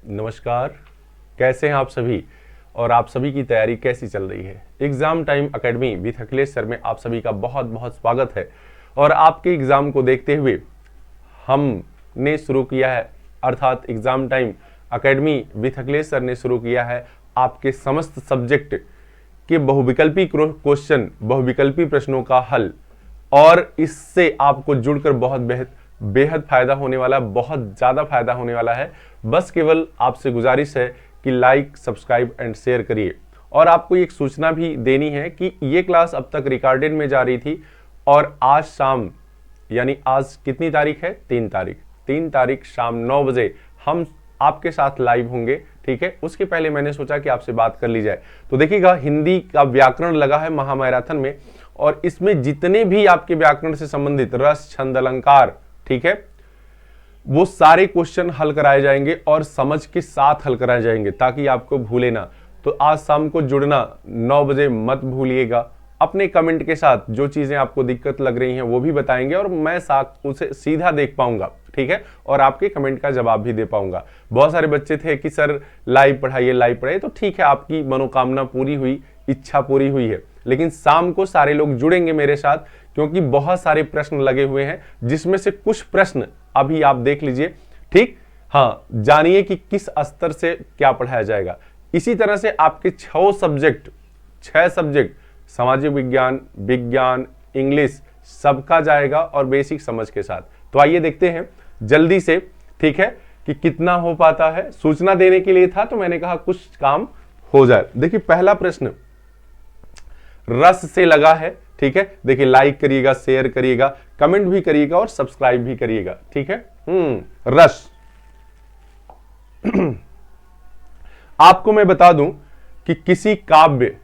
नमस्कार। कैसे हैं आप सभी और आप सभी की तैयारी कैसी चल रही है। Exam time academy with Akhilesh sir में आप सभी का बहुत बहुत स्वागत है। और आपके एग्जाम को देखते हुए हमने शुरू किया है, अर्थात exam time academy with Akhilesh sir ने शुरू किया है आपके समस्त सब्जेक्ट के बहुविकल्पी क्वेश्चन, बहुविकल्पी प्रश्नों का हल। और इससे आपको जुड़कर बहुत बेहद फायदा होने वाला, बहुत ज्यादा फायदा होने वाला है। बस केवल आपसे गुजारिश है कि लाइक, सब्सक्राइब एंड शेयर करिए। और आपको एक सूचना भी देनी है कि ये क्लास अब तक रिकॉर्डेड में जा रही थी और आज शाम, यानी आज कितनी तारीख है, 3 तारीख शाम 9 बजे हम आपके साथ लाइव होंगे। ठीक है, उसके पहले मैंने सोचा कि आपसे बात कर ली जाए। तो देखिएगा, हिंदी का व्याकरण लगा है महामैराथन में और इसमें जितने भी आपके व्याकरण से संबंधित रस, छंद, अलंकार, ठीक है, वो सारे क्वेश्चन हल कराए जाएंगे और समझ के साथ हल कराए जाएंगे ताकि आपको भूले ना। तो आज शाम को जुड़ना 9 बजे मत भूलिएगा। अपने कमेंट के साथ जो चीजें आपको दिक्कत लग रही हैं वो भी बताएंगे और मैं उसे सीधा देख पाऊंगा, ठीक है, और आपके कमेंट का जवाब भी दे पाऊंगा। बहुत सारे बच्चे थे कि सर लाइव पढ़ाइए, तो ठीक है, आपकी मनोकामना पूरी हुई, इच्छा पूरी हुई है। लेकिन शाम को सारे लोग जुड़ेंगे मेरे साथ क्योंकि बहुत सारे प्रश्न लगे हुए हैं, जिसमें से कुछ प्रश्न अभी आप देख लीजिए। ठीक, हाँ, जानिए कि किस स्तर से क्या पढ़ाया जाएगा। इसी तरह से आपके 6 सब्जेक्ट सामाजिक विज्ञान, विज्ञान, इंग्लिश सबका जाएगा और बेसिक समझ के साथ। तो आइए देखते हैं जल्दी से, ठीक है, कि कितना हो पाता है। सूचना देने के लिए था तो मैंने कहा कुछ काम हो जाए। देखिए, पहला प्रश्न रस से लगा है, ठीक है। देखिए, लाइक करिएगा, शेयर करिएगा, कमेंट भी करिएगा और सब्सक्राइब भी करिएगा, ठीक है। रस आपको मैं बता दूं कि किसी काव्य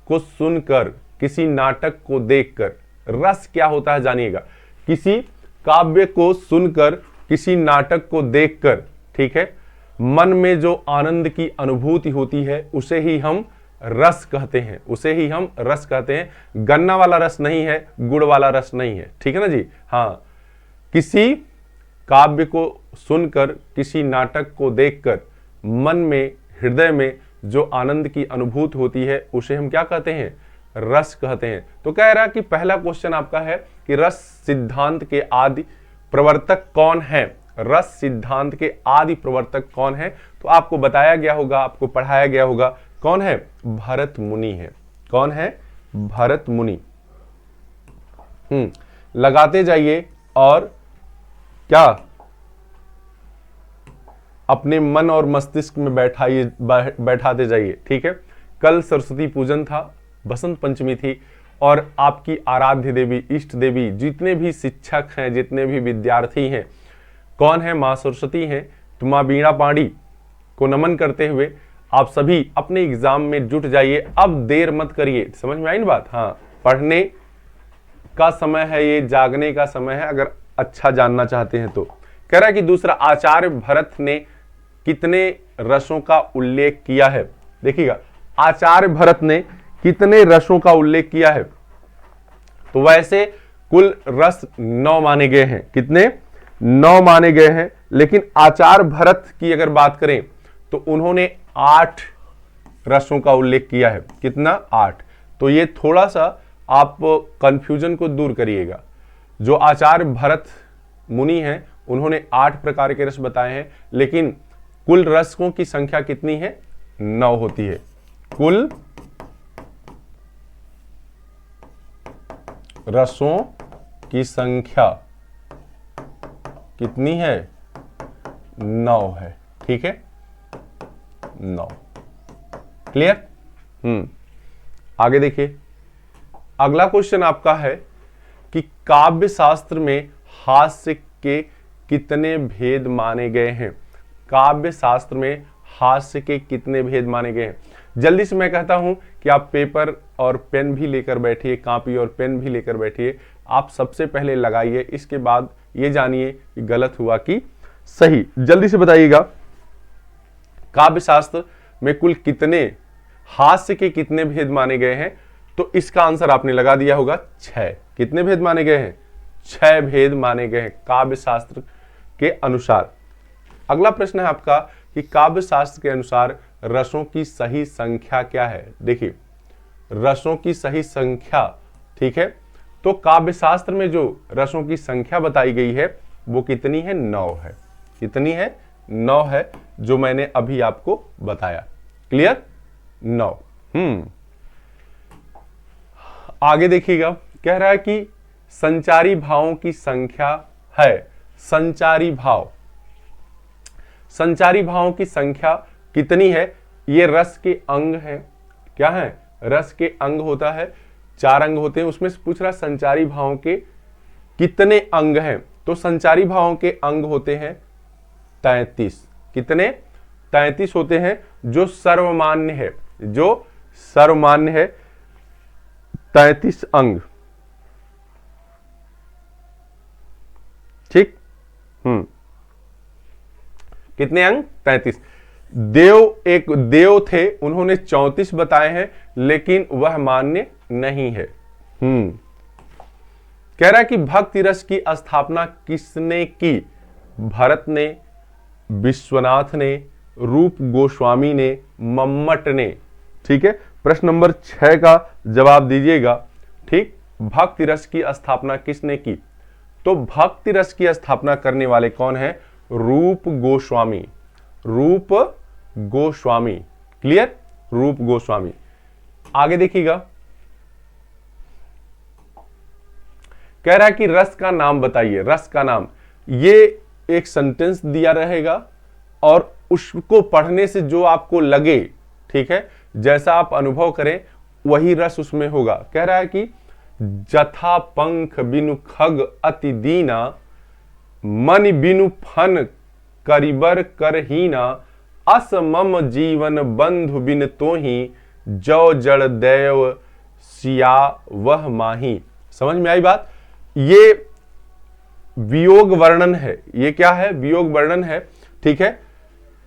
को सुनकर, किसी नाटक को देखकर, रस क्या होता है जानिएगा। किसी काव्य को सुनकर, किसी नाटक को देखकर, ठीक है, मन में जो आनंद की अनुभूति होती है उसे ही हम रस कहते हैं, उसे ही हम रस कहते हैं। गन्ना वाला रस नहीं है, गुड़ वाला रस नहीं है, ठीक है ना जी। हाँ, किसी काव्य को सुनकर, किसी नाटक को देखकर मन में, हृदय में जो आनंद की अनुभूति होती है उसे हम क्या कहते हैं, रस कहते हैं। तो कह रहा कि पहला क्वेश्चन आपका है कि रस सिद्धांत के आदि प्रवर्तक कौन है। रस सिद्धांत के आदि प्रवर्तक कौन है? तो आपको बताया गया होगा, आपको पढ़ाया गया होगा, कौन है, भरत मुनि है। कौन है, भरत मुनि। लगाते जाइए और क्या अपने मन और मस्तिष्क में बैठाते जाइए, ठीक है। कल सरस्वती पूजन था, बसंत पंचमी थी और आपकी आराध्य देवी, इष्ट देवी, जितने भी शिक्षक हैं, जितने भी विद्यार्थी हैं, कौन है, मां सरस्वती हैं। तो मां बीणा पाणी को नमन करते हुए आप सभी अपने एग्जाम में जुट जाइए। अब देर मत करिए, समझ में आई ना बात। हाँ, पढ़ने का समय है ये, जागने का समय है, अगर अच्छा जानना चाहते हैं तो। कह रहा है कि दूसरा, आचार्य भरत ने कितने रसों का उल्लेख किया है। देखिएगा, आचार्य भरत ने कितने रसों का उल्लेख किया है। तो वैसे कुल रस 9 माने गए हैं। कितने? 9 माने गए हैं। लेकिन आचार्य भरत की अगर बात करें तो उन्होंने 8 रसों का उल्लेख किया है। कितना? 8। तो ये थोड़ा सा आप कंफ्यूजन को दूर करिएगा। जो आचार्य भरत मुनि हैं उन्होंने 8 प्रकार के रस बताए हैं, लेकिन कुल रसों की संख्या कितनी है? 9 होती है। कुल रसों की संख्या कितनी है? 9 है, ठीक है, 9। क्लियर? आगे देखिए, अगला क्वेश्चन आपका है कि काव्य शास्त्र में हास्य के कितने भेद माने गए हैं। काव्य शास्त्र में हास्य के कितने भेद माने गए हैं। जल्दी से मैं कहता हूं कि आप पेपर और पेन भी लेकर बैठिए, कॉपी और पेन भी लेकर बैठिए। आप सबसे पहले लगाइए, इसके बाद ये जानिए कि गलत हुआ कि सही। जल्दी से बताइएगा, काव्य शास्त्र में कुल कितने, हास्य के कितने भेद माने गए हैं। तो इसका आंसर आपने लगा दिया होगा 6। कितने भेद माने गए हैं? 6 भेद माने गए हैं काव्य शास्त्र के अनुसार। अगला प्रश्न है आपका कि काव्य शास्त्र के अनुसार रसों की सही संख्या क्या है। देखिए रसों की सही संख्या, ठीक है, तो काव्य शास्त्र में जो रसों की संख्या बताई गई है वो कितनी है, 9 है। कितनी है, 9 है, जो मैंने अभी आपको बताया। क्लियर, 9। आगे देखिएगा, कह रहा है कि संचारी भावों की संख्या है। संचारी भाव, संचारी भावों की संख्या कितनी है। ये रस के अंग है। क्या है, रस के अंग होता है, 4 अंग होते हैं, उसमें से पूछ रहा संचारी भावों के कितने अंग हैं। तो संचारी भावों के अंग होते हैं 33। कितने, 33 होते हैं, जो सर्वमान्य है, जो सर्वमान्य है, 33 अंग। ठीक, कितने अंग, 33। एक देव थे, उन्होंने 34 बताए हैं, लेकिन वह मान्य नहीं है। कह रहा है कि भक्ति रस की स्थापना किसने की। भरत ने, विश्वनाथ ने, रूप गोस्वामी ने, मम्मट ने। ठीक है, प्रश्न नंबर 6 का जवाब दीजिएगा। ठीक, भक्ति रस की स्थापना किसने की। तो भक्ति रस की स्थापना करने वाले कौन है, रूप गोस्वामी। रूप गोस्वामी। क्लियर, रूप गोस्वामी। आगे देखिएगा, कह रहा है कि रस का नाम बताइए। रस का नाम, ये एक सेंटेंस दिया रहेगा और उसको पढ़ने से जो आपको लगे, ठीक है, जैसा आप अनुभव करें वही रस उसमें होगा। कह रहा है कि जथा पंख बिनु खग अति दीना, मन बिनु फन करिबर करहीना, अस मम जीवन बंधु बिन तोही, जौ जड़ देव सिया वह माही। समझ में आई बात। ये वियोग वर्णन है। ये क्या है, वियोग वर्णन है। ठीक है,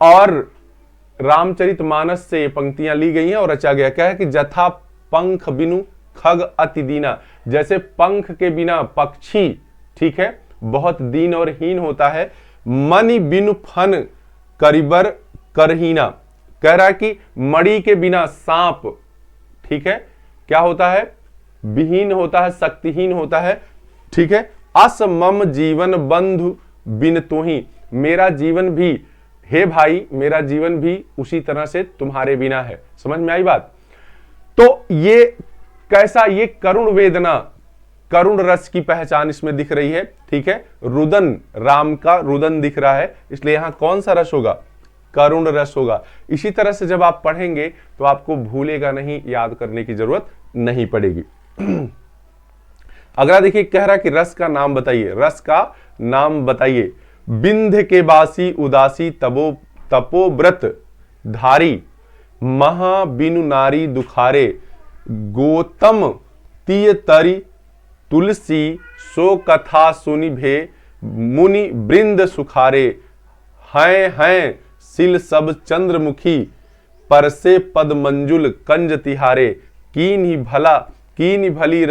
और रामचरितमानस से ये पंक्तियां ली गई हैं और रचा गया। क्या है कि जथा पंख बिनु खग अति दीना, जैसे पंख के बिना पक्षी, ठीक है, बहुत दीन और हीन होता है। मणि बिनु फन करिबर करहीना, कह रहा है कि मणि के बिना सांप, ठीक है, क्या होता है, विहीन होता है, शक्तिहीन होता है। ठीक है, अस मम जीवन बंधु बिन तोही, मेरा जीवन भी, हे भाई, मेरा जीवन भी उसी तरह से तुम्हारे बिना है। समझ में आई बात। तो ये कैसा, ये करुण वेदना, करुण रस की पहचान इसमें दिख रही है। ठीक है, रुदन, राम का रुदन दिख रहा है, इसलिए यहां कौन सा रस होगा, करुण रस होगा। इसी तरह से जब आप पढ़ेंगे तो आपको भूलेगा नहीं, याद करने की जरूरत नहीं पड़ेगी। अगला देखिए, कह रहा कि रस का नाम बताइए। रस का नाम बताइए। बिंध के बासी उदासी तपोव्रत धारी, महा बिनु नारी दुखारे, गोतम तीय तरी तुलसी, सो कथा सुनि भे मुनि वृंद सुखारे, हैं सिल सब चंद्रमुखी, परसे पद मंजुल कंज तिहारे, कीन्ही भली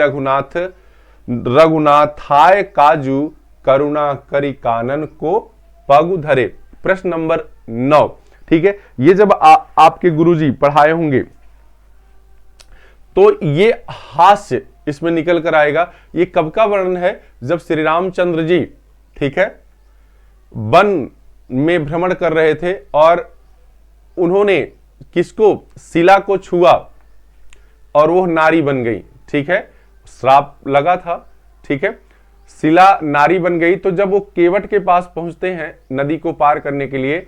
रघुनाथाय काजू, करुणा करी कानन को पगु धरे। प्रश्न नंबर 9। ठीक है, ये जब आपके गुरुजी पढ़ाए होंगे तो ये हास्य इसमें निकल कर आएगा। ये कब का वर्णन है, जब श्री रामचंद्र जी, ठीक है, वन में भ्रमण कर रहे थे और उन्होंने किसको, शिला को छुआ और वो नारी बन गई। ठीक है, श्राप लगा था। ठीक है, शिला नारी बन गई। तो जब वो केवट के पास पहुंचते हैं नदी को पार करने के लिए,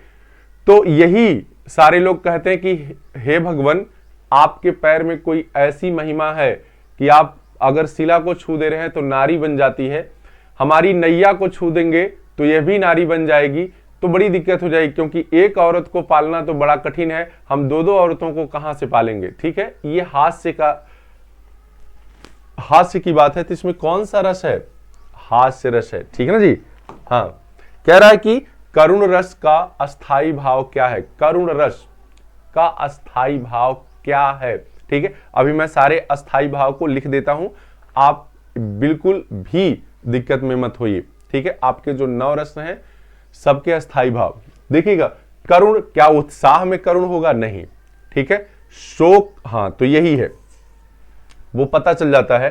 तो यही सारे लोग कहते हैं कि हे भगवान, आपके पैर में कोई ऐसी महिमा है कि आप अगर शिला को छू दे रहे हैं तो नारी बन जाती है, हमारी नैया को छू देंगे तो यह भी नारी बन जाएगी, तो बड़ी दिक्कत हो जाएगी, क्योंकि एक औरत को पालना तो बड़ा कठिन है, हम दो औरतों को कहां से पालेंगे। ठीक है, ये हास्य की बात है। तो इसमें कौन सा रस है, हास्य रस है। ठीक है ना जी। हाँ, कह रहा है कि करुण रस का अस्थाई भाव क्या है, करुण रस का अस्थाई भाव क्या है। ठीक है, अभी मैं सारे अस्थाई भाव को लिख देता हूं, आप बिल्कुल भी दिक्कत में मत होइए। ठीक है, आपके जो 9 रस हैं सबके अस्थाई भाव देखिएगा। करुण, क्या उत्साह में करुण होगा? नहीं। ठीक है, शोक, हाँ तो यही है, वो पता चल जाता है।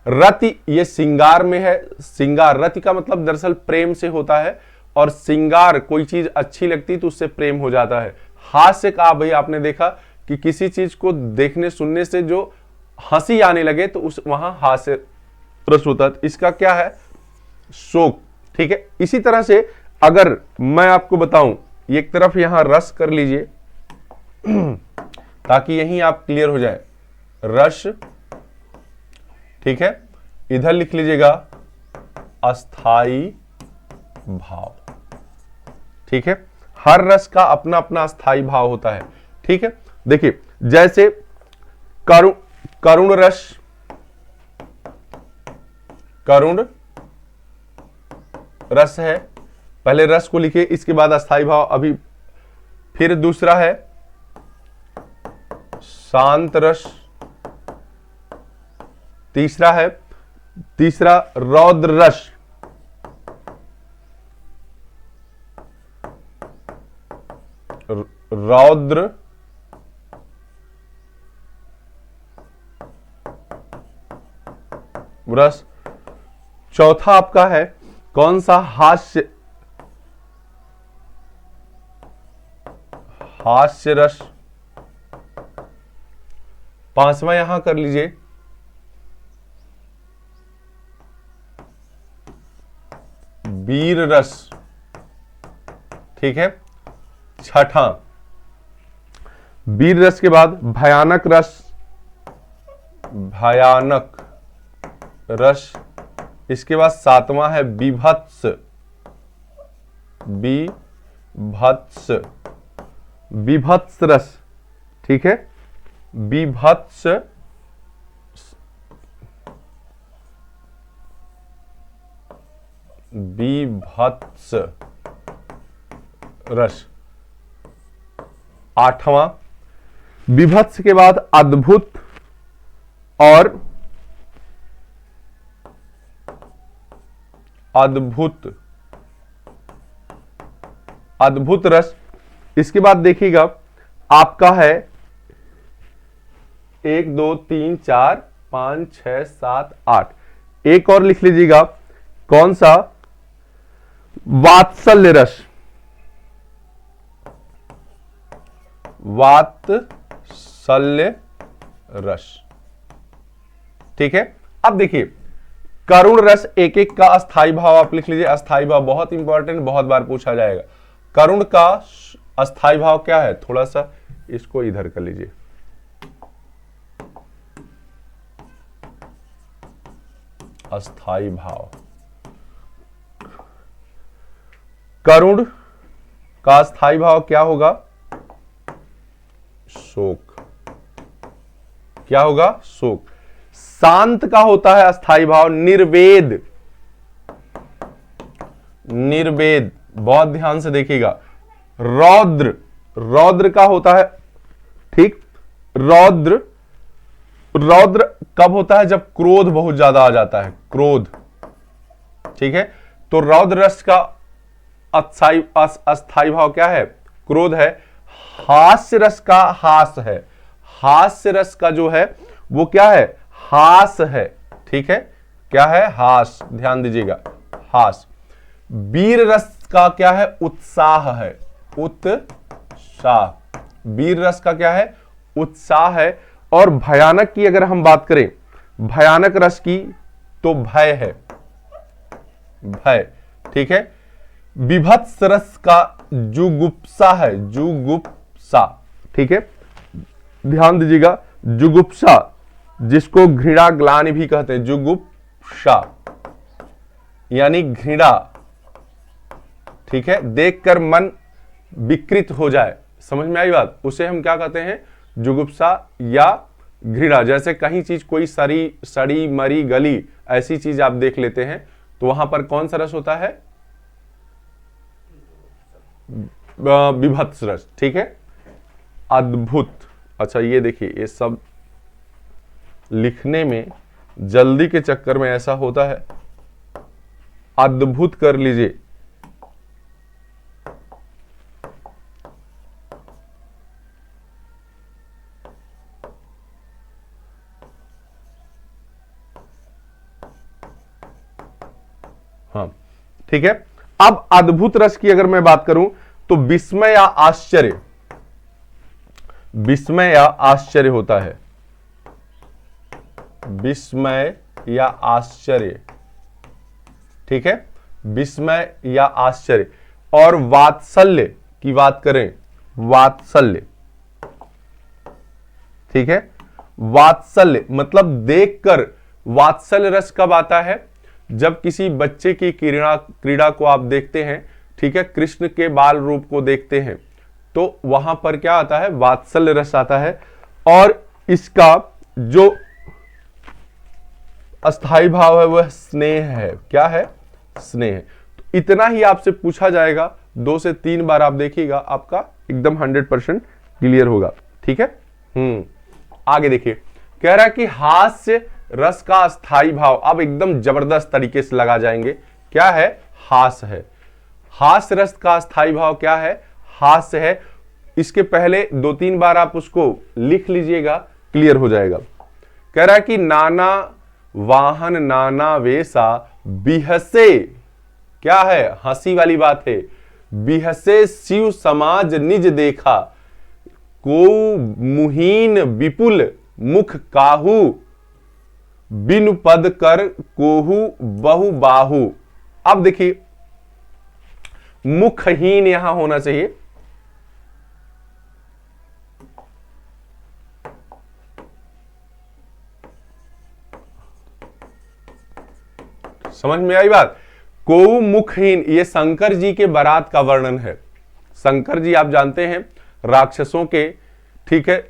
रति, ये श्रृंगार में है, श्रृंगार, रति का मतलब दरअसल प्रेम से होता है, और श्रृंगार कोई चीज अच्छी लगती तो उससे प्रेम हो जाता है। हास्य का भाई आपने देखा कि किसी चीज को देखने सुनने से जो हंसी आने लगे तो उस वहां हास्य रस होता है। इसका क्या है? शोक। ठीक है, इसी तरह से अगर मैं आपको बताऊं, एक तरफ यहां रस कर लीजिए ताकि यहीं आप क्लियर हो जाए, रस। ठीक है, इधर लिख लीजिएगा अस्थाई भाव। ठीक है, हर रस का अपना अपना अस्थाई भाव होता है। ठीक है, देखिए जैसे करुण रस, करुण रस है, पहले रस को लिखिए, इसके बाद अस्थाई भाव। अभी फिर दूसरा है शांत रस, तीसरा रौद्र रस, रौद्र रस, चौथा आपका है कौन सा? हास्य रस, पांचवा यहां कर लीजिए वीर रस। ठीक है, छठा वीर रस के बाद भयानक रस, भयानक रस। इसके बाद सातवां है विभत्स, विभत्स, विभत्स रस। ठीक है, विभत्स, विभत्स रस। आठवां, विभत्स के बाद अद्भुत और अद्भुत, अद्भुत रस। इसके बाद देखिएगा आपका है 1 2 3 4 5 6 7 8, एक और लिख लीजिएगा कौन सा? वात्सल्य रस, वात्सल्य रस। ठीक है, अब देखिए करुण रस, एक एक का अस्थाई भाव आप लिख लीजिए। अस्थाई भाव बहुत इंपॉर्टेंट, बहुत बार पूछा जाएगा। करुण का अस्थाई भाव क्या है? थोड़ा सा इसको इधर कर लीजिए, अस्थाई भाव। करुण का अस्थाई भाव क्या होगा? शोक। क्या होगा? शोक। शांत का होता है अस्थाई भाव निर्वेद, निर्वेद, बहुत ध्यान से देखिएगा। रौद्र, रौद्र का होता है, ठीक, रौद्र, रौद्र कब होता है? जब क्रोध बहुत ज्यादा आ जाता है, क्रोध। ठीक है, तो रौद्र रस का अस्थाई भाव क्या है? क्रोध है। हास्य रस का हास है, हास्य रस का जो है वो क्या है? हास है। ठीक है, क्या है? हास, ध्यान दीजिएगा, हास। वीर रस का क्या है? उत्साह है, उत्साह। वीर रस का क्या है? उत्साह है। और भयानक की अगर हम बात करें, भयानक रस की, तो भय है, भय। ठीक है, विभत्स रस का जुगुप्सा है, जुगुप्सा। ठीक है, ध्यान दीजिएगा, जुगुप्सा, जिसको घृणा ग्लानि भी कहते हैं, जुगुप्सा यानी घृणा। ठीक है, देखकर मन विकृत हो जाए, समझ में आई बात? उसे हम क्या कहते हैं? जुगुप्सा या घृणा। जैसे कहीं चीज कोई सड़ी मरी गली ऐसी चीज आप देख लेते हैं तो वहां पर कौन सा रस होता है? विभत्स रस। ठीक है, अद्भुत। अच्छा ये देखिए, ये सब लिखने में जल्दी के चक्कर में ऐसा होता है, अद्भुत कर लीजिए, हाँ, ठीक है। अब अद्भुत रस की अगर मैं बात करूं तो विस्मय या आश्चर्य, विस्मय या आश्चर्य होता है, विस्मय या आश्चर्य, ठीक है, विस्मय या आश्चर्य। और वात्सल्य की बात करें, वात्सल्य, ठीक है, वात्सल्य मतलब देखकर। वात्सल्य रस कब आता है? जब किसी बच्चे की क्रीड़ा को आप देखते हैं, ठीक है, कृष्ण के बाल रूप को देखते हैं, तो वहां पर क्या आता है? वात्सल्य रस आता है। और इसका जो अस्थाई भाव है वह स्नेह है। क्या है? स्नेह। तो इतना ही आपसे पूछा जाएगा, 2 से 3 बार आप देखिएगा, आपका एकदम 100% क्लियर होगा, ठीक है। आगे देखिए, कह रहा है कि हास्य रस का अस्थाई भाव। अब एकदम जबरदस्त तरीके से लगा जाएंगे। क्या है? हास्य है। हास्य रस का अस्थाई भाव क्या है? हास्य है। इसके पहले 2-3 बार आप उसको लिख लीजिएगा, क्लियर हो जाएगा। कह रहा है कि नाना वाहन नाना वेशा बिहसे, क्या है? हंसी वाली बात है। बिहसे शिव समाज निज देखा, को मुहीन विपुल मुख काहू, बिनु पद कर कोहू बहु बाहु। अब देखिए, मुखहीन यहां होना चाहिए। समझ में आई बात? को मुखहीन, ये शंकर जी के बारात का वर्णन है। शंकर जी आप जानते हैं राक्षसों के, ठीक है,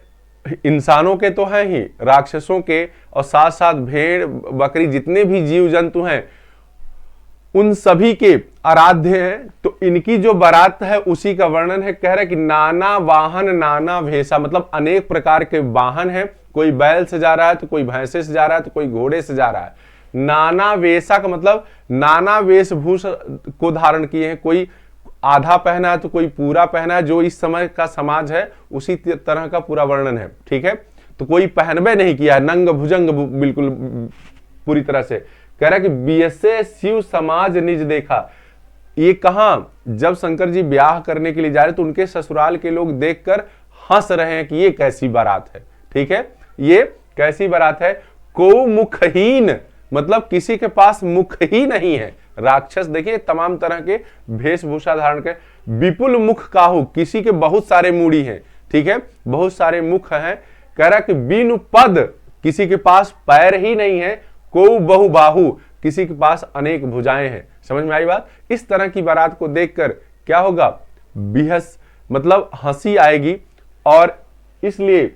इंसानों के तो हैं ही, राक्षसों के और साथ साथ भेड़ बकरी जितने भी जीव जंतु हैं उन सभी के आराध्य हैं। तो इनकी जो बारात है उसी का वर्णन है। कह रहा है कि नाना वाहन नाना भेषा, मतलब अनेक प्रकार के वाहन हैं। कोई बैल से जा रहा है, तो कोई भैंसे से जा रहा है, तो कोई घोड़े से जा रहा है। नाना वेशा का मतलब नाना वेशभूषा को धारण किए हैं। कोई आधा पहना है तो कोई पूरा पहना है। जो इस समय का समाज है उसी तरह का पूरा वर्णन है, ठीक है। तो कोई पहनवे नहीं किया है, नंग भुजंग बिल्कुल पूरी तरह से। कह रहा है कि बियसे शिव समाज निज देखा। ये कहां? जब शंकर जी ब्याह करने के लिए जा रहे तो उनके ससुराल के लोग देखकर हंस रहे हैं कि ये कैसी बारात है, ठीक है, ये कैसी बारात है। को मुखहीन मतलब किसी के पास मुख ही नहीं है। राक्षस देखिए तमाम तरह के वेशभूषा धारण के। विपुल मुख काहू, किसी के बहुत सारे मूड़ी हैं, ठीक है, बहुत सारे मुख हैं। कह रहा कि बिनु पद, किसी के पास पैर ही नहीं है। को बहु बाहु, किसी के पास अनेक भुजाएं हैं। समझ में आई बात? इस तरह की बारात को देखकर क्या होगा? बिहस मतलब हंसी आएगी। और इसलिए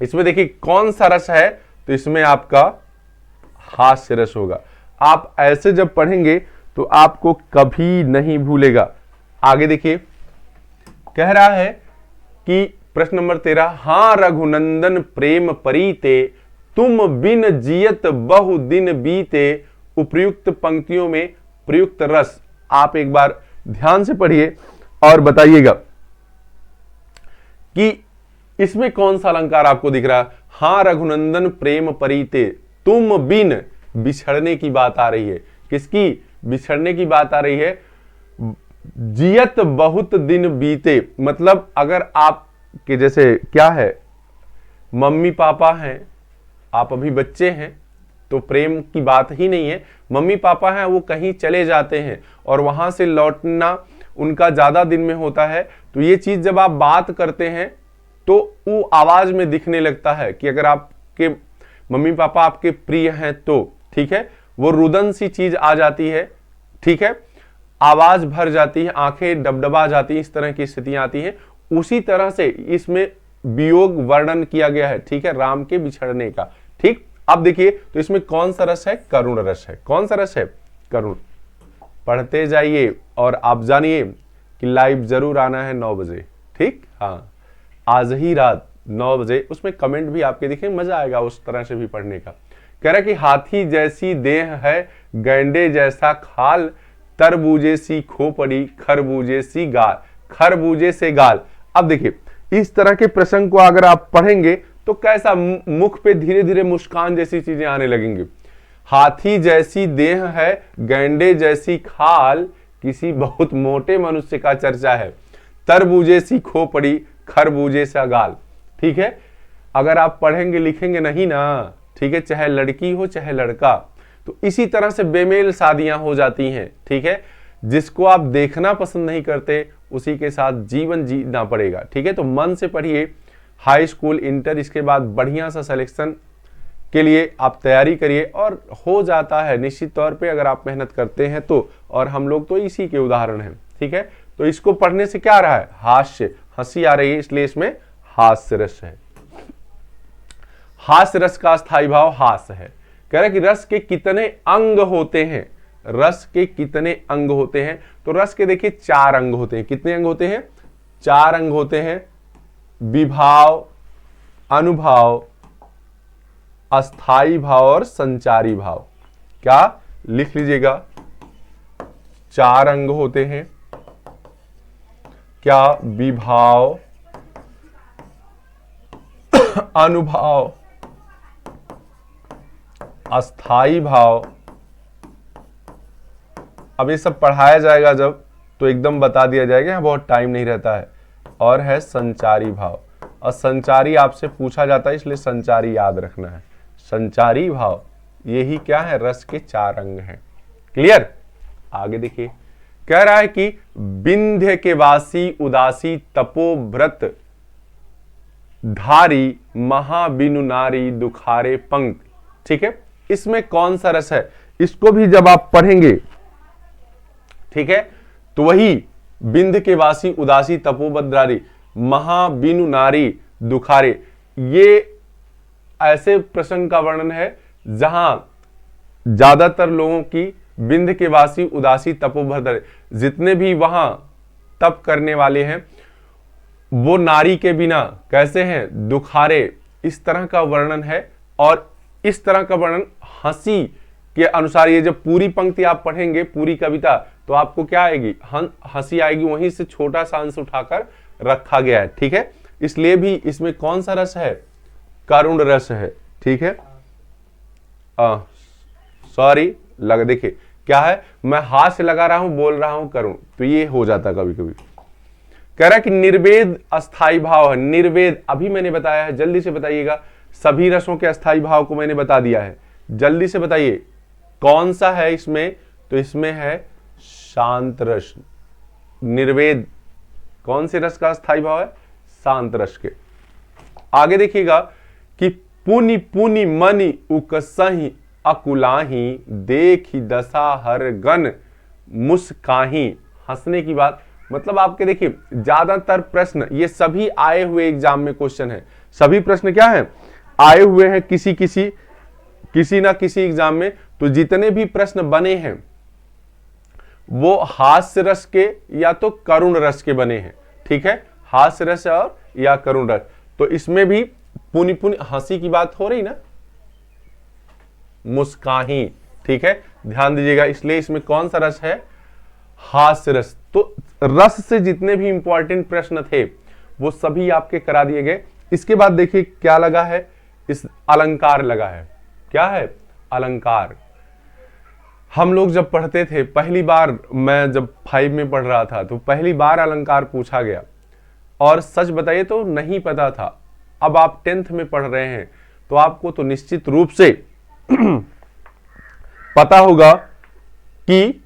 इसमें देखिए कौन सा रस है, तो इसमें आपका हास्य रस होगा। आप ऐसे जब पढ़ेंगे तो आपको कभी नहीं भूलेगा। आगे देखिए, कह रहा है कि प्रश्न नंबर 13, हां रघुनंदन प्रेम परीते, तुम बिन जियत बहु दिन बीते। उपर्युक्त पंक्तियों में प्रयुक्त रस आप एक बार ध्यान से पढ़िए और बताइएगा कि इसमें कौन सा अलंकार आपको दिख रहा है। हां रघुनंदन प्रेम परीते, तुम बिन, बिछड़ने की बात आ रही है। किसकी? बिछड़ने की बात आ रही है। जियत बहुत दिन बीते, मतलब अगर आप के जैसे क्या है, मम्मी पापा हैं, आप अभी बच्चे हैं तो प्रेम की बात ही नहीं है। मम्मी पापा हैं, वो कहीं चले जाते हैं और वहां से लौटना उनका ज्यादा दिन में होता है। तो ये चीज जब आप बात करते हैं तो वो आवाज में दिखने लगता है कि अगर आपके मम्मी पापा आपके प्रिय हैं तो, ठीक है, वो रुदन सी चीज आ जाती है, ठीक है, आवाज भर जाती है, आंखें डबडबा जाती हैं, इस तरह की स्थितियां आती हैं। उसी तरह से इसमें वियोग वर्णन किया गया है, ठीक है, राम के बिछड़ने का। ठीक, अब देखिए तो इसमें कौन सा रस है? करुण रस है। कौन सा रस है? करुण। पढ़ते जाइए और आप जानिए कि लाइव जरूर आना है 9 बजे, ठीक, हाँ, आज ही रात 9 बजे। उसमें कमेंट भी आपके दिखे, मजा आएगा उस तरह से भी पढ़ने का। कह रहा कि हाथी जैसी देह है, गैंडे जैसा खाल, तरबूजे सी खोपड़ी, खरबूजे सी गाल, खरबूजे से गाल। अब देखिए इस तरह के प्रसंग को अगर आप पढ़ेंगे तो कैसा मुख पे धीरे धीरे मुस्कान जैसी चीजें आने लगेंगी। हाथी जैसी देह है, गैंडे जैसी खाल, किसी बहुत मोटे मनुष्य का चर्चा है, तरबूजे सी खोपड़ी, खरबूजे सा गाल। ठीक है, अगर आप पढ़ेंगे लिखेंगे नहीं ना, ठीक है, चाहे लड़की हो चाहे लड़का, तो इसी तरह से बेमेल शादियां हो जाती हैं। ठीक है, जिसको आप देखना पसंद नहीं करते उसी के साथ जीवन जीना पड़ेगा। ठीक है, तो मन से पढ़िए, हाई स्कूल, इंटर, इसके बाद बढ़िया सा सिलेक्शन के लिए आप तैयारी करिए और हो जाता है निश्चित तौर पे, अगर आप मेहनत करते हैं तो। और हम लोग तो इसी के उदाहरण हैं। ठीक है, तो इसको पढ़ने से क्या आ रहा है, हास्य, हंसी आ रही है, इसलिए इसमें हास्य रस है। हास्य रस का स्थायी भाव हास है। कह रहा है कि रस के कितने अंग होते हैं, रस के कितने अंग होते हैं, तो रस के देखिए 4 अंग होते हैं। कितने अंग होते हैं, 4 अंग होते हैं, विभाव, अनुभाव, अस्थाई भाव और संचारी भाव। क्या लिख लीजिएगा, 4 अंग होते हैं, क्या, विभाव, अनुभाव, अस्थाई भाव। अब ये सब पढ़ाया जाएगा जब, तो एकदम बता दिया जाएगा, यहाँ बहुत टाइम नहीं रहता है। और है संचारी भाव, और संचारी आपसे पूछा जाता है, इसलिए संचारी याद रखना है। संचारी भाव, यही क्या है, रस के 4 अंग हैं। क्लियर। आगे देखिए, कह रहा है कि विंध्य के वासी उदासी तपोव्रत धारी महाबिनु नारी दुखारे पंक्ति। ठीक है, इसमें कौन सा रस है, इसको भी जब आप पढ़ेंगे, ठीक है, तो वही बिंद के वासी उदासी तपोबद्रारी महाबिनु नारी दुखारे, ये ऐसे प्रसंग का वर्णन है जहां ज्यादातर लोगों की बिंद के वासी उदासी तपोभद्रारी, जितने भी वहां तप करने वाले हैं वो नारी के बिना कैसे हैं, दुखारे, इस तरह का वर्णन है। और इस तरह का वर्णन हंसी के अनुसार, ये जब पूरी पंक्ति आप पढ़ेंगे, पूरी कविता, तो आपको क्या आएगी, हंसी आएगी, वहीं से छोटा सा अंश उठाकर रखा गया है। ठीक है, इसलिए भी इसमें कौन सा रस है, करुण रस है। ठीक है, सॉरी, देखिए क्या है, मैं हाथ से लगा रहा हूं, बोल रहा हूं करुण, तो ये हो जाता कभी कभी। कह रहा है कि निर्वेद अस्थाई भाव है। निर्वेद अभी मैंने बताया है, जल्दी से बताइएगा, सभी रसों के अस्थाई भाव को मैंने बता दिया है, जल्दी से बताइए कौन सा है इसमें, तो इसमें है शांत रस। निर्वेद कौन से रस का अस्थाई भाव है, शांत रस के। आगे देखिएगा कि पुनि पुनि मनि उकसहि अकुलाही देखी दशा हर गन मुस्काही। हंसने की बात, मतलब आपके देखिए ज्यादातर प्रश्न ये सभी आए हुए एग्जाम में क्वेश्चन है, सभी प्रश्न क्या है, आए हुए हैं किसी ना किसी एग्जाम में। तो जितने भी प्रश्न बने हैं वो हास्य रस के या तो करुण रस के बने हैं। ठीक है, हास्य रस और या करुण रस। तो इसमें भी पुनि पुनि हंसी की बात हो रही ना, मुस्काही। ठीक है, ध्यान दीजिएगा, इसलिए इसमें कौन सा रस है, हास्य रस। तो रस से जितने भी इंपॉर्टेंट प्रश्न थे वो सभी आपके करा दिए गए। इसके बाद देखिए क्या लगा है, इस अलंकार लगा है। क्या है, अलंकार। हम लोग जब पढ़ते थे, पहली बार मैं जब 5 में पढ़ रहा था तो पहली बार अलंकार पूछा गया, और सच बताइए तो नहीं पता था। अब आप 10th में पढ़ रहे हैं तो आपको तो निश्चित रूप से पता होगा कि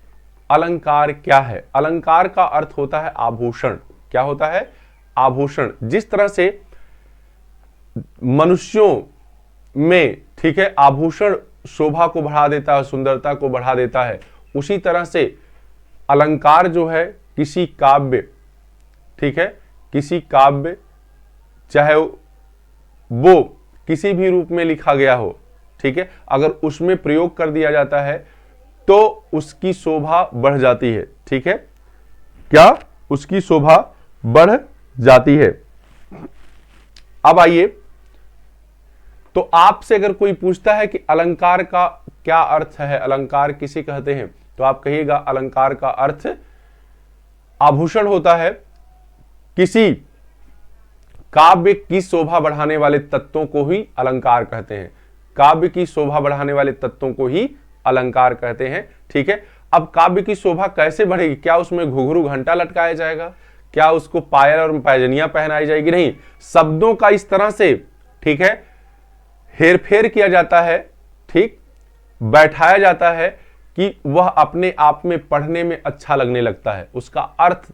अलंकार क्या है। अलंकार का अर्थ होता है आभूषण। क्या होता है, आभूषण। जिस तरह से मनुष्यों में, ठीक है, आभूषण शोभा को बढ़ा देता है, सुंदरता को बढ़ा देता है, उसी तरह से अलंकार जो है किसी काव्य, ठीक है, किसी काव्य चाहे वो किसी भी रूप में लिखा गया हो, ठीक है, अगर उसमें प्रयोग कर दिया जाता है तो उसकी शोभा बढ़ जाती है। ठीक है, क्या, उसकी शोभा बढ़ जाती है। अब आइए, तो आपसे अगर कोई पूछता है कि अलंकार का क्या अर्थ है, अलंकार किसे कहते हैं, तो आप कहिएगा अलंकार का अर्थ आभूषण होता है, किसी काव्य की शोभा बढ़ाने वाले तत्वों को ही अलंकार कहते हैं। काव्य की शोभा बढ़ाने वाले तत्वों को ही अलंकार कहते हैं। ठीक है, अब काव्य की शोभा कैसे बढ़ेगी? क्या उसमें घुंघरू घंटा लटकाया जाएगा? क्या उसको पायल और पैजनियां पहनाई जाएगी? नहीं, शब्दों का इस तरह से, ठीक है, हेरफेर किया जाता है, ठीक, बैठाया जाता है कि वह अपने आप में पढ़ने में अच्छा लगने लगता है, उसका अर्थ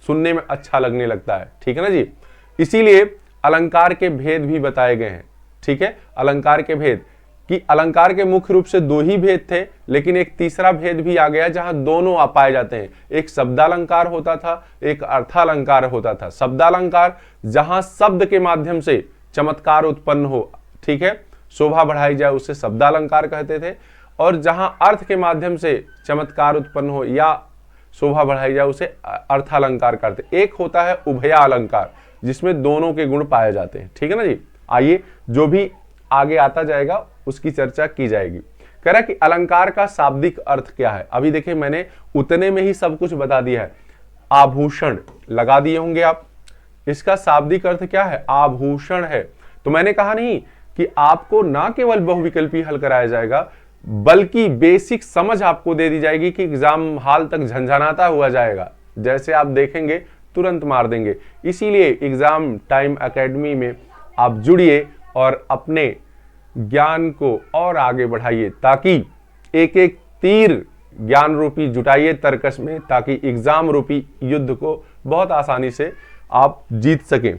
सुनने में अच्छा लगने लगता है। ठीक है ना जी, इसीलिए अलंकार के भेद भी बताए गए हैं। ठीक है, अलंकार के भेद, कि अलंकार के मुख्य रूप से दो ही भेद थे, लेकिन एक तीसरा भेद भी आ गया जहां दोनों आ पाए जाते हैं। एक शब्दालंकार होता था, एक अर्थालंकार होता था। शब्दालंकार जहां शब्द के माध्यम से चमत्कार उत्पन्न हो, ठीक है, शोभा बढ़ाई जाए, उसे शब्दालंकार कहते थे। और जहां अर्थ के माध्यम से चमत्कार उत्पन्न हो या शोभा बढ़ाई जाए, उसे अर्थालंकार करते। एक होता है उभया अलंकार, जिसमें दोनों के गुण पाए जाते हैं। ठीक है ना जी, आइए जो भी आगे आता जाएगा उसकी चर्चा की जाएगी। कह रहा कि अलंकार का शाब्दिक अर्थ क्या है। अभी देखिए मैंने उतने में ही सब कुछ बता दिया है। आभूषण लगा दिए होंगे आप, इसका शाब्दिक अर्थ क्या है? आभूषण है। तो मैंने कहा नहीं कि आपको ना केवल बहुविकल्पी हल कराया जाएगा, बल्कि बेसिक समझ आपको दे दी जाएगी कि एग्जाम हाल तक झंझनाता हुआ जाएगा, जैसे आप देखेंगे तुरंत मार देंगे। इसीलिए एग्जाम टाइम एकेडमी में आप जुड़िए और अपने ज्ञान को और आगे बढ़ाइए, ताकि एक एक तीर ज्ञान रूपी जुटाइए तर्कश में, ताकि एग्जाम रूपी युद्ध को बहुत आसानी से आप जीत सकें,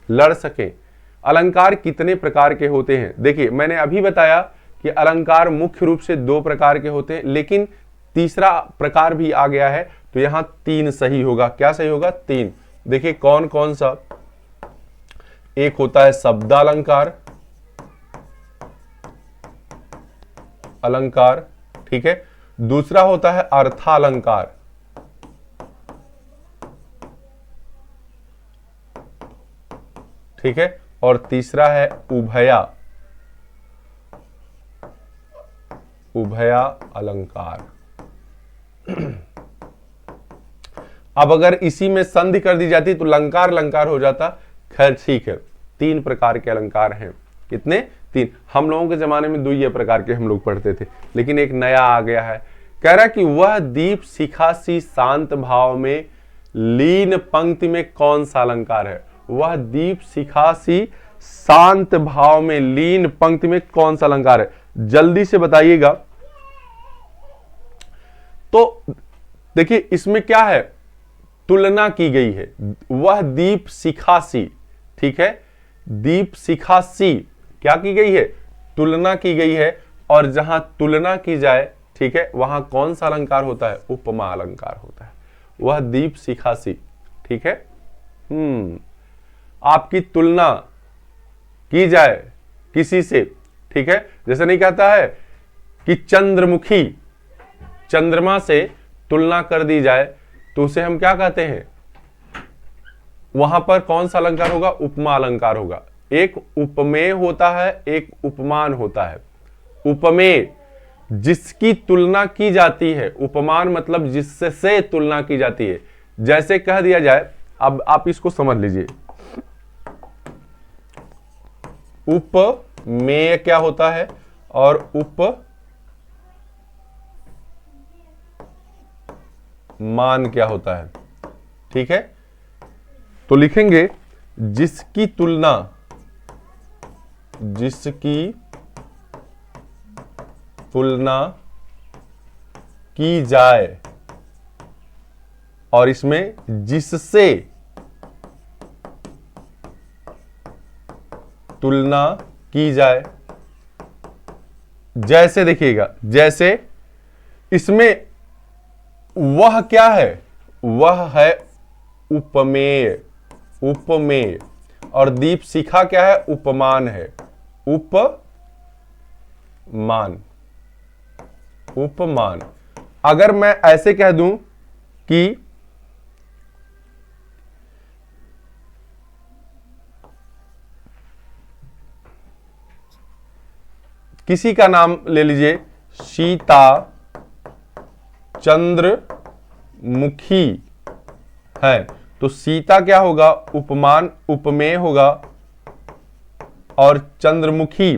लड़ सकें। अलंकार कितने प्रकार के होते हैं? देखिए मैंने अभी बताया कि अलंकार मुख्य रूप से दो प्रकार के होते हैं, लेकिन तीसरा प्रकार भी आ गया है, तो यहां तीन सही होगा। क्या सही होगा? तीन। देखिए कौन कौन सा? एक होता है शब्दालंकार अलंकार, ठीक है, दूसरा होता है अर्थालंकार, ठीक है, और तीसरा है उभया अलंकार। अब अगर इसी में संधि कर दी जाती तो लंकार लंकार हो जाता। खैर ठीक है, तीन प्रकार के अलंकार हैं। कितने? तीन। हम लोगों के जमाने में दुइये प्रकार के हम लोग पढ़ते थे, लेकिन एक नया आ गया है। कह रहा कि वह दीप शिखा सी शांत भाव में लीन पंक्ति में कौन सा अलंकार है? वह दीप शिखा सी शांत भाव में लीन पंक्ति में कौन सा अलंकार है? जल्दी से बताइएगा। तो देखिए इसमें क्या है? तुलना की गई है। वह दीप शिखा सी, ठीक है, दीप शिखा सी क्या की गई है? तुलना की गई है। और जहां तुलना की जाए, ठीक है, वहां कौन सा अलंकार होता है? उपमा अलंकार होता है। वह दीप शिखा सी, ठीक है, आपकी तुलना की जाए किसी से, ठीक है, जैसे नहीं कहता है कि चंद्रमुखी, चंद्रमा से तुलना कर दी जाए, तो उसे हम क्या कहते हैं? वहां पर कौन सा अलंकार होगा? उपमा अलंकार होगा। एक उपमेय होता है, एक उपमान होता है। उपमेय जिसकी तुलना की जाती है, उपमान मतलब जिससे तुलना की जाती है। जैसे कह दिया जाए, अब आप इसको समझ लीजिए, उपमेय क्या होता है और उपमान क्या होता है, ठीक है। तो लिखेंगे जिसकी तुलना की जाए, और इसमें जिससे तुलना की जाए। जैसे देखिएगा, जैसे इसमें वह क्या है? वह है उपमेय, उपमेय। और दीप शिखा क्या है? उपमान है, उपमान, उपमान। अगर मैं ऐसे कह दूं कि किसी का नाम ले लीजिए, सीता चंद्रमुखी है, तो सीता क्या होगा? उपमान, उपमेय होगा, और चंद्रमुखी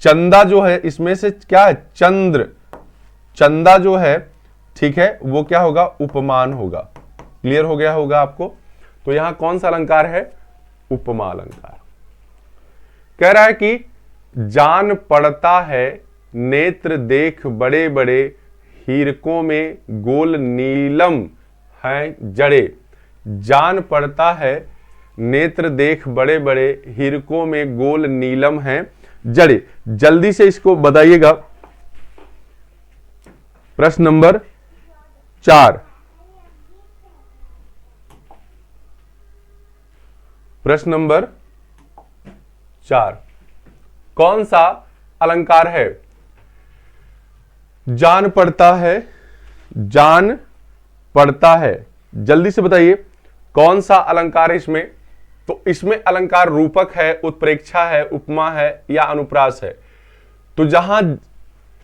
चंदा जो है इसमें से क्या है, चंद्र, चंदा जो है, ठीक है, वो क्या होगा, उपमान होगा। क्लियर हो गया होगा आपको। तो यहां कौन सा अलंकार है, उपमा अलंकार। कह रहा है कि जान पड़ता है नेत्र देख बड़े बड़े, हीरकों में गोल नीलम है जड़े। जान पड़ता है नेत्र देख बड़े बड़े, हीरकों में गोल नीलम है जड़े। जल्दी से इसको बताइएगा। प्रश्न नंबर 4, प्रश्न नंबर 4 कौन सा अलंकार है। जान पड़ता है, जान पड़ता है, जल्दी से बताइए कौन सा अलंकार है इसमें। तो इसमें अलंकार रूपक है, उत्प्रेक्षा है, उपमा है या अनुप्रास है। तो जहां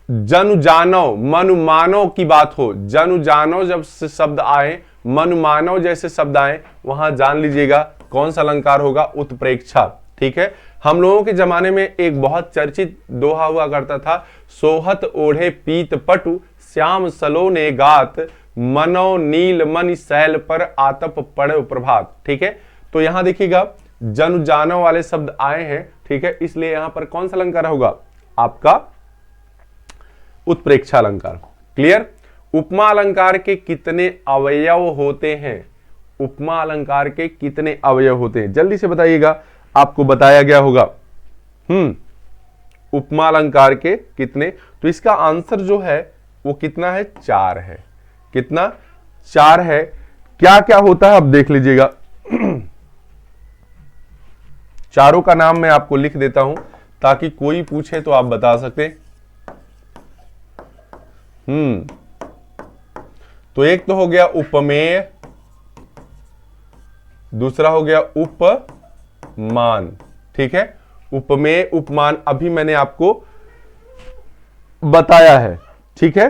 जनु जानो मनु मानो की बात हो, जनु जानो जब शब्द आए, मनु मानो जैसे शब्द आए, वहां जान लीजिएगा कौन सा अलंकार होगा, उत्प्रेक्षा। ठीक है, हम लोगों के जमाने में एक बहुत चर्चित दोहा हुआ करता था, सोहत ओढ़े पीत पटु श्याम सलोने गात, मनो नील मन शैल पर आतप पड़े प्रभात। ठीक है, तो यहां देखिएगा जनु जानो वाले शब्द आए हैं। ठीक है, इसलिए यहां पर कौन सा अलंकार होगा, आपका उत्प्रेक्षा अलंकार। क्लियर। उपमा अलंकार के कितने अवयव होते हैं, उपमा अलंकार के कितने अवयव होते हैं, जल्दी से बताइएगा, आपको बताया गया होगा। उपमा अलंकार के कितने, तो इसका आंसर जो है वो कितना है, 4 है। कितना, 4 है। क्या क्या होता है अब देख लीजिएगा। चारों का नाम मैं आपको लिख देता हूं ताकि कोई पूछे तो आप बता सके। तो एक तो हो गया उपमेय, दूसरा हो गया उपमान। ठीक है, उपमेय उपमान अभी मैंने आपको बताया है। ठीक है,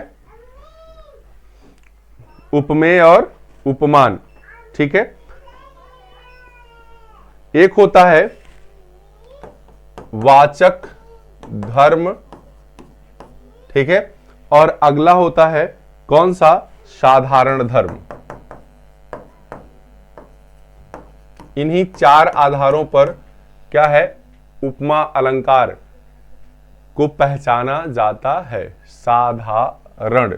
उपमेय और उपमान। ठीक है, एक होता है वाचक धर्म। ठीक है, और अगला होता है कौन सा, साधारण धर्म। इन्हीं 4 आधारों पर क्या है, उपमा अलंकार को पहचाना जाता है, साधारण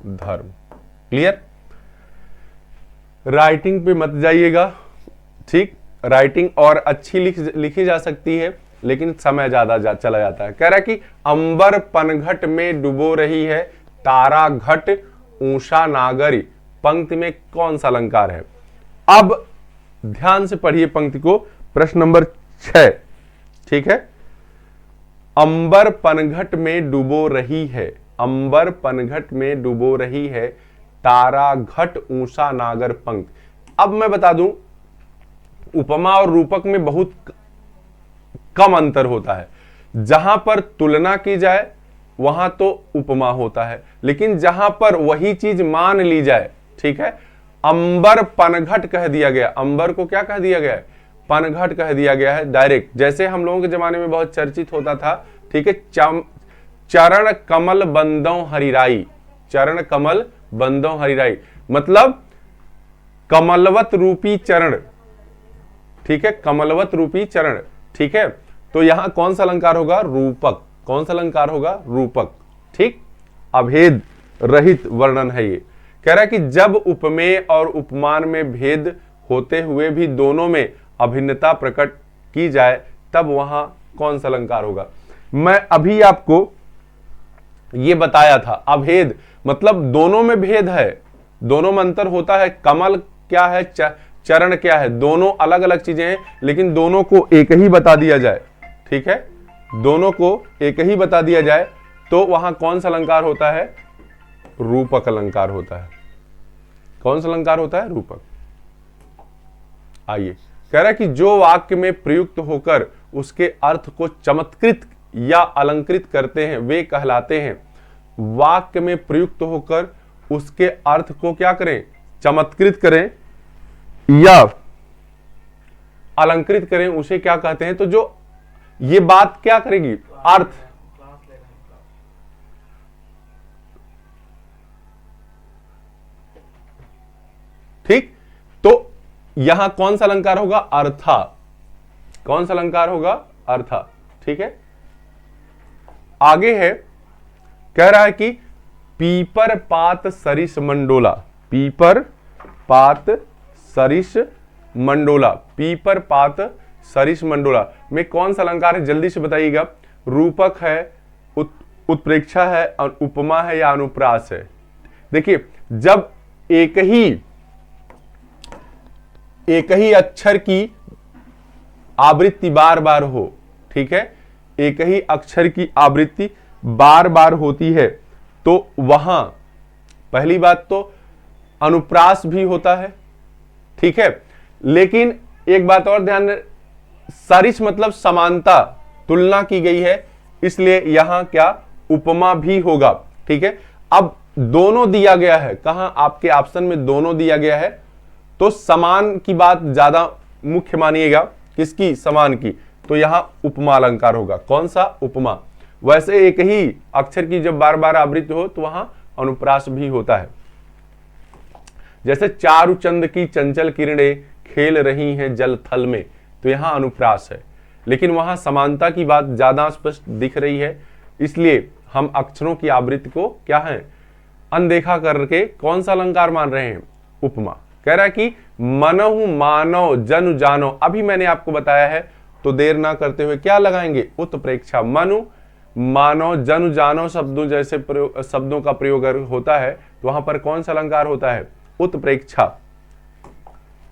धर्म। क्लियर। राइटिंग पे मत जाइएगा। ठीक, राइटिंग और अच्छी लिखी जा सकती है लेकिन समय ज्यादा चला जाता है। कह रहा है कि अंबर पनघट में डुबो रही है, तारा घट ऊषा नागरी। पंक्ति में कौन सा अलंकार है। अब ध्यान से पढ़िए पंक्ति को, प्रश्न नंबर 6। ठीक है, अंबर पनघट में डुबो रही है, अंबर पनघट में डुबो रही है, तारा घट ऊषा नागर पंक्ति। अब मैं बता दूं, उपमा और रूपक में बहुत कम अंतर होता है। जहां पर तुलना की जाए वहां तो उपमा होता है, लेकिन जहां पर वही चीज मान ली जाए, ठीक है, अंबर पनघट कह दिया गया, अंबर को क्या कह दिया गया है, पनघट कह दिया गया है डायरेक्ट। जैसे हम लोगों के जमाने में बहुत चर्चित होता था, ठीक है, चरण कमल बंदों हरिराई, चरण कमल बंदों हरिराई, मतलब कमलवत रूपी चरण। ठीक है, कमलवत रूपी चरण। ठीक है, तो यहां कौन सा अलंकार होगा, रूपक। कौन सा अलंकार होगा, रूपक। ठीक, अभेद रहित वर्णन है ये। कह रहा है कि जब उपमेय और उपमान में भेद होते हुए भी दोनों में अभिन्नता प्रकट की जाए तब वहां कौन सा अलंकार होगा। मैं अभी आपको ये बताया था, अभेद मतलब दोनों में भेद है, दोनों में अंतर होता है। कमल क्या है, चरण क्या है, दोनों अलग अलग चीजें हैं, लेकिन दोनों को एक ही बता दिया जाए। ठीक है, दोनों को एक ही बता दिया जाए तो वहां कौन सा अलंकार होता है, रूपक अलंकार होता है। कौन सा अलंकार होता है, रूपक। आइए, कह रहा है कि जो वाक्य में प्रयुक्त होकर उसके अर्थ को चमत्कृत या अलंकृत करते हैं वे कहलाते हैं। वाक्य में प्रयुक्त होकर उसके अर्थ को क्या करें, चमत्कृत करें या अलंकृत करें, उसे क्या कहते हैं। तो जो ये बात क्या करेगी, अर्थ। ठीक, तो यहां कौन सा अलंकार होगा, अर्था। कौन सा अलंकार होगा, अर्था। ठीक है, आगे है, कह रहा है कि पीपर पात सरिस मंडोला। पीपर पात सरिस मंडोला, पीपर पात सरिस मंडोला में कौन सा अलंकार है, जल्दी से बताइएगा। रूपक है, उत्प्रेक्षा है, उपमा है या अनुप्रास है। देखिए, जब एक ही अक्षर की आवृत्ति बार बार हो, ठीक है, एक ही अक्षर की आवृत्ति बार बार होती है, तो वहां पहली बात तो अनुप्रास भी होता है। ठीक है, लेकिन एक बात और ध्यान, सरिस मतलब समानता, तुलना की गई है, इसलिए यहां क्या, उपमा भी होगा। ठीक है, अब दोनों दिया गया है, कहां, आपके ऑप्शन में दोनों दिया गया है, तो समान की बात ज्यादा मुख्य मानिएगा। किसकी, समान की, तो यहां उपमा अलंकार होगा। कौन सा, उपमा। वैसे एक ही अक्षर की जब बार बार आवृत्ति हो तो वहां अनुप्रास भी होता है। जैसे चारु चंद की चंचल किरणें खेल रही हैं जल थल में, तो यहां अनुप्रास है, लेकिन वहां समानता की बात ज्यादा स्पष्ट दिख रही है, इसलिए हम अक्षरों की आवृत्ति को क्या है, अनदेखा करके कौन सा अलंकार मान रहे हैं, उपमा। कह रहा है कि मनहु मानो जनु जानो, अभी मैंने आपको बताया है, तो देर ना करते हुए क्या लगाएंगे, उत्प्रेक्षा। मनु मानो जनु जानो शब्दों जैसे शब्दों का प्रयोग होता है, तो वहां पर कौन सा अलंकार होता है, उत्प्रेक्षा।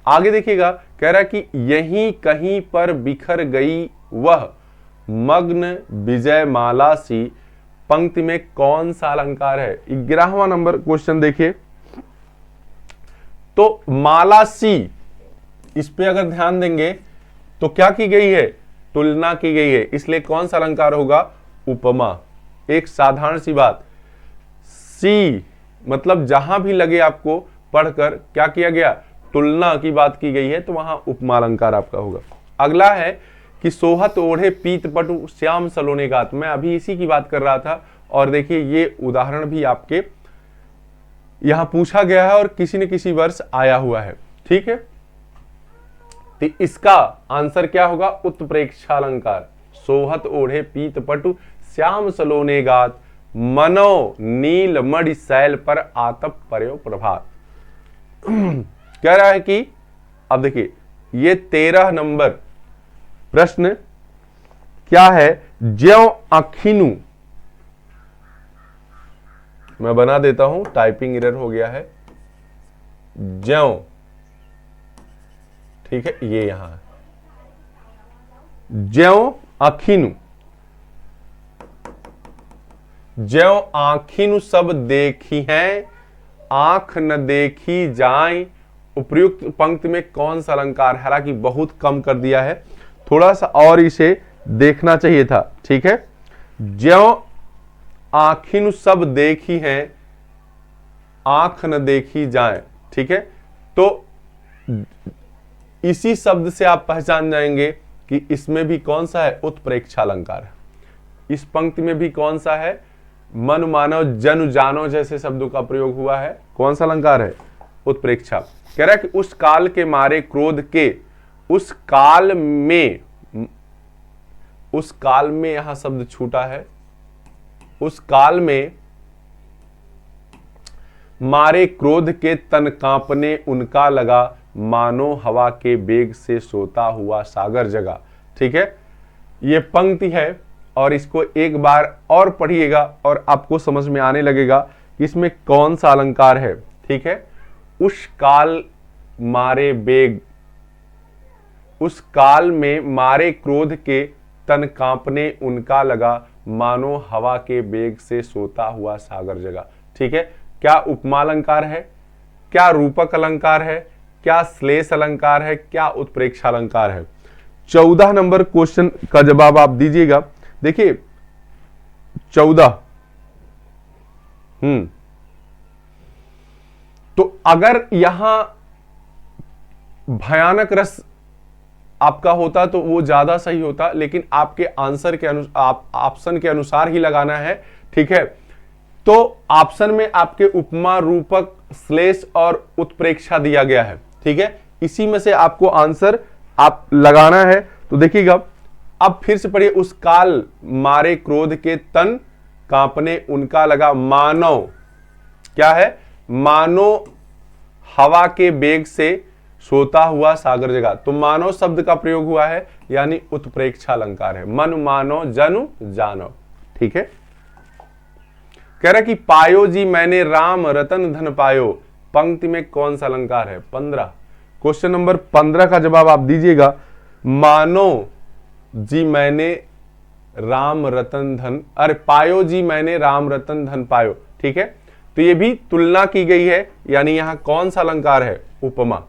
आगे देखिएगा, कह रहा है कि यहीं कहीं पर बिखर गई वह मग्न विजय माला सी, पंक्ति में कौन सा अलंकार है। 11वां नंबर क्वेश्चन देखिए, तो माला सी, इस पे अगर ध्यान देंगे तो क्या की गई है, तुलना की गई है, इसलिए कौन सा अलंकार होगा, उपमा। एक साधारण सी बात, सी मतलब जहां भी लगे आपको पढ़कर क्या किया गया, तुलना की बात की गई है, तो वहां उपमा अलंकार आपका होगा। अगला है कि सोहत ओढ़े पीत पटु श्याम सलोने गात, मैं अभी इसी की बात कर रहा था, और देखिए ये उदाहरण भी आपके यहां पूछा गया है और किसी न किसी वर्ष आया हुआ है। ठीक है, तो इसका आंसर क्या होगा, उत्प्रेक्षा अलंकार। सोहत ओढ़े पीत पटु श्याम सलोने गात, मनो नील मणि शैल पर आतप पर्यो प्रभात। कह रहा है कि अब देखिए, ये 13 नंबर प्रश्न क्या है, ज्यों अखिनु, मैं बना देता हूं, टाइपिंग एरर हो गया है, ज्यों, ठीक है, ये यहां है, ज्यों अखिनु, ज्यों आखिनु सब देखी हैं, आंख न देखी जाए, उपयुक्त पंक्ति में कौन सा अलंकार, हालांकि बहुत कम कर दिया है, थोड़ा सा और इसे देखना चाहिए था। ठीक है, ज्यों आखिनु सब देखी हैं, आंख न देखी जाए। ठीक है, तो इसी शब्द से आप पहचान जाएंगे कि इसमें भी कौन सा है, उत्प्रेक्षा अलंकार है। इस पंक्ति में भी कौन सा है, मन मानो जनु जानो जैसे शब्दों का प्रयोग हुआ है, कौन सा अलंकार है, उत्प्रेक्षा। कह रहा है कि उस काल के मारे क्रोध के, उस काल में यहां शब्द छूटा है, उस काल में मारे क्रोध के तन कांपने उनका लगा, मानो हवा के बेग से सोता हुआ सागर जगा। ठीक है, ये पंक्ति है और इसको एक बार और पढ़िएगा और आपको समझ में आने लगेगा कि इसमें कौन सा अलंकार है। ठीक है, उस काल मारे बेग, उस काल में मारे क्रोध के तन कांपने उनका लगा, मानो हवा के बेग से सोता हुआ सागर जगा। ठीक है, क्या उपमा अलंकार है, क्या रूपक अलंकार है, क्या श्लेष अलंकार है, क्या उत्प्रेक्षा अलंकार है। 14 नंबर क्वेश्चन का जवाब आप दीजिएगा। देखिए 14, तो अगर यहां भयानक रस आपका होता तो वो ज्यादा सही होता, लेकिन आपके आंसर के ऑप्शन के अनुसार ही लगाना है, ठीक है। तो ऑप्शन में आपके उपमा, रूपक, श्लेष और उत्प्रेक्षा दिया गया है, ठीक है। इसी में से आपको आंसर आप लगाना है। तो देखिएगा, अब फिर से पढ़िए, उस काल मारे क्रोध के तन कांपने उनका लगा, मानो क्या है, मानो हवा के बेग से सोता हुआ सागर जगा। तो मानो शब्द का प्रयोग हुआ है, यानी उत्प्रेक्षा अलंकार है। मन मानो जनु जानो, ठीक है। कह रहा कि पायो जी मैंने राम रतन धन पायो, पंक्ति में कौन सा अलंकार है? 15। क्वेश्चन नंबर 15 का जवाब आप दीजिएगा। मानो जी मैंने राम रतन धन, अरे पायो जी मैंने राम रतन धन पायो, ठीक है। तो ये भी तुलना की गई है, यानी यहां कौन सा अलंकार है? उपमा।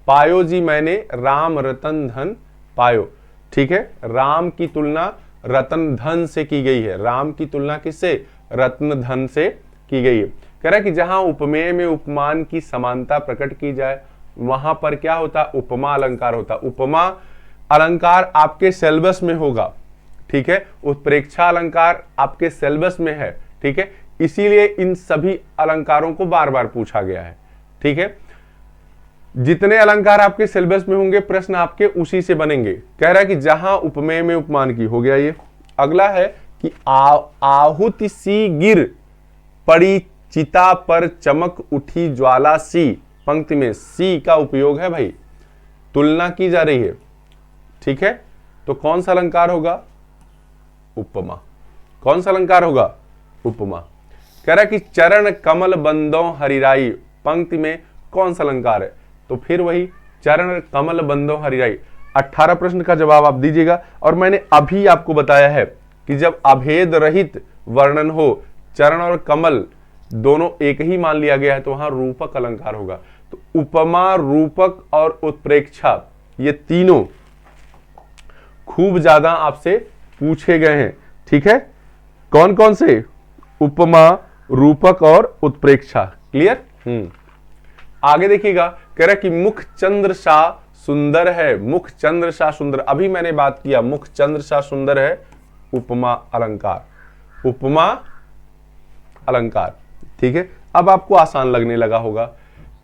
पायो जी मैंने राम रतन धन पायो, ठीक है। राम की तुलना रतन धन से की गई है। राम की तुलना किससे? रत्न धन से की गई है। कह रहा है कि जहां उपमेय में उपमान की समानता प्रकट की जाए, वहां पर क्या होता? उपमा अलंकार होता। उपमा अलंकार आपके सिलेबस में होगा, ठीक है। उत्प्रेक्षा अलंकार आपके सिलेबस में है, ठीक है। इसीलिए इन सभी अलंकारों को बार बार पूछा गया है, ठीक है। जितने अलंकार आपके सिलेबस में होंगे, प्रश्न आपके उसी से बनेंगे। कह रहा है कि जहां उपमेय में उपमान की, हो गया ये। अगला है कि आहुति सी गिर पड़ी चिता पर चमक उठी ज्वाला सी, पंक्ति में सी का उपयोग है भाई, तुलना की जा रही है, ठीक है। तो कौन सा अलंकार होगा? उपमा। कौन सा अलंकार होगा? उपमा। कह रहा है कि चरण कमल बंदों हरिराई, पंक्ति में कौन सा अलंकार है? तो फिर वही चरण कमल बंदों हरिराई। 18 प्रश्न का जवाब आप दीजिएगा। और मैंने अभी आपको बताया है कि जब अभेद रहित वर्णन हो, चरण और कमल दोनों एक ही मान लिया गया है, तो वहां रूपक अलंकार होगा। तो उपमा, रूपक और उत्प्रेक्षा, ये तीनों खूब ज्यादा आपसे पूछे गए हैं, ठीक है। कौन कौन से? उपमा, रूपक और उत्प्रेक्षा। क्लियर? आगे देखिएगा, कह रहा है कि मुख चंद्र सा सुंदर है, मुख चंद्र सा सुंदर, अभी मैंने बात किया, मुख चंद्र सा सुंदर है, उपमा अलंकार। उपमा अलंकार, ठीक है। अब आपको आसान लगने लगा होगा।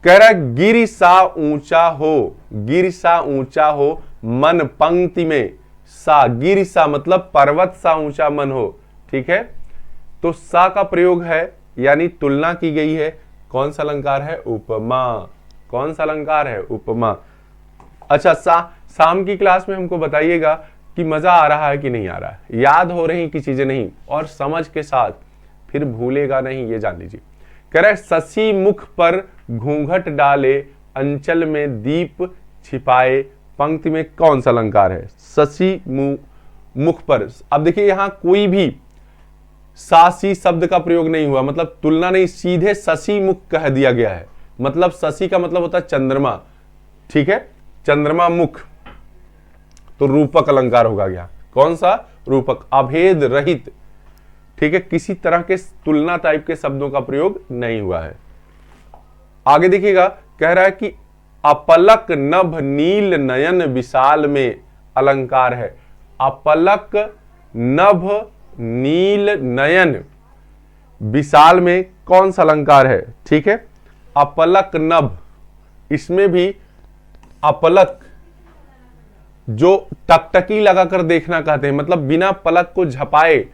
कह रहा है गिर सा ऊंचा हो, गिर सा ऊंचा हो मन, पंक्ति में सा, गिर सा मतलब पर्वत सा ऊंचा मन हो, ठीक है। तो सा का प्रयोग है, यानी तुलना की गई है। कौन सा अलंकार है? उपमा। कौन सा अलंकार है? उपमा। अच्छा, शाम की क्लास में हमको बताइएगा कि मजा आ रहा है कि नहीं आ रहा है, याद हो रही कि चीजें नहीं, और समझ के साथ, फिर भूलेगा नहीं, ये जान लीजिए। कह रहा है शशि मुख पर घूंघट डाले, अंचल में दीप छिपाए, पंक्ति में कौन सा अलंकार है? शशि मुख पर। अब देखिए, यहां कोई भी सासी शब्द का प्रयोग नहीं हुआ, मतलब तुलना नहीं, सीधे शशि मुख कह दिया गया है। मतलब शशि का मतलब होता है चंद्रमा, ठीक है, चंद्रमा मुख। तो रूपक अलंकार होगा यहाँ। कौन सा? रूपक। अभेद रहित, ठीक है, किसी तरह के तुलना टाइप के शब्दों का प्रयोग नहीं हुआ है। आगे देखिएगा, कह रहा है कि अपलक नभ नील नयन विशाल में, अलंकार है। अपलक नभ नील नयन विशाल में कौन सा अलंकार है? ठीक है, अपलक नभ, इसमें भी अपलक जो टकटकी लगाकर देखना कहते हैं, मतलब बिना पलक को झपाए,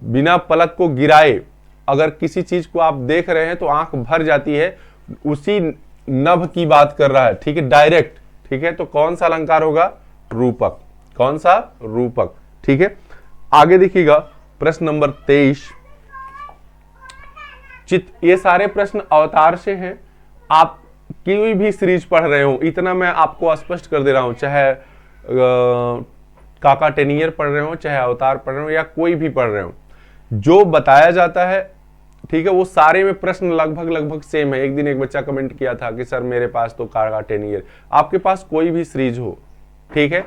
बिना पलक को गिराए अगर किसी चीज को आप देख रहे हैं तो आंख भर जाती है, उसी नभ की बात कर रहा है, ठीक है, डायरेक्ट, ठीक है। तो कौन सा अलंकार होगा? रूपक। कौन सा? रूपक, ठीक है। आगे देखिएगा, प्रश्न नंबर 23। ये सारे प्रश्न अवतार से हैं। आप कोई भी सीरीज पढ़ रहे हो, इतना मैं आपको स्पष्ट कर दे रहा हूं, चाहे काका टेनियर पढ़ रहे हो, चाहे अवतार पढ़ रहे हो, या कोई भी पढ़ रहे हो, जो बताया जाता है, ठीक है, वो सारे में प्रश्न लगभग सेम है। एक दिन एक बच्चा कमेंट किया था कि सर मेरे पास तो काका टेनियर, आपके पास कोई भी सीरीज हो, ठीक है,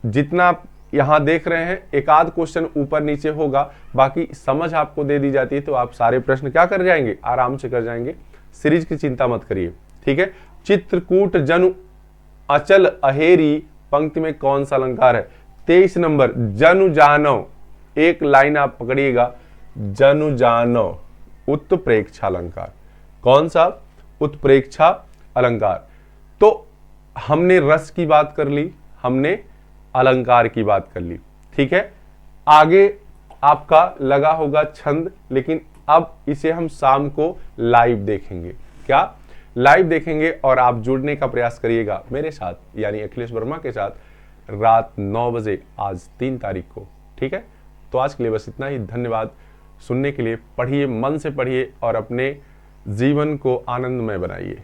जितना आप यहां देख रहे हैं, एक आध क्वेश्चन ऊपर नीचे होगा, बाकी समझ आपको दे दी जाती है, तो आप सारे प्रश्न क्या कर जाएंगे? आराम से कर जाएंगे। सीरीज की चिंता मत करिए, ठीक है। चित्रकूट जनु अचल अहेरी, पंक्ति में कौन सा अलंकार है? 23 नंबर जनु जानो, एक लाइन आप पकड़िएगा, जनु जानो, उत्प्रेक्षा अलंकार। कौन सा? उत्प्रेक्षा अलंकार। तो हमने रस की बात कर ली, हमने अलंकार की बात कर ली, ठीक है। आगे आपका लगा होगा छंद, लेकिन अब इसे हम शाम को लाइव देखेंगे। क्या? लाइव देखेंगे और आप जुड़ने का प्रयास करिएगा मेरे साथ, यानी अखिलेश वर्मा के साथ, रात 9 बजे आज 3 तारीख को, ठीक है। तो आज के लिए बस इतना ही। धन्यवाद सुनने के लिए। पढ़िए, मन से पढ़िए और अपने जीवन को आनंदमय बनाइए।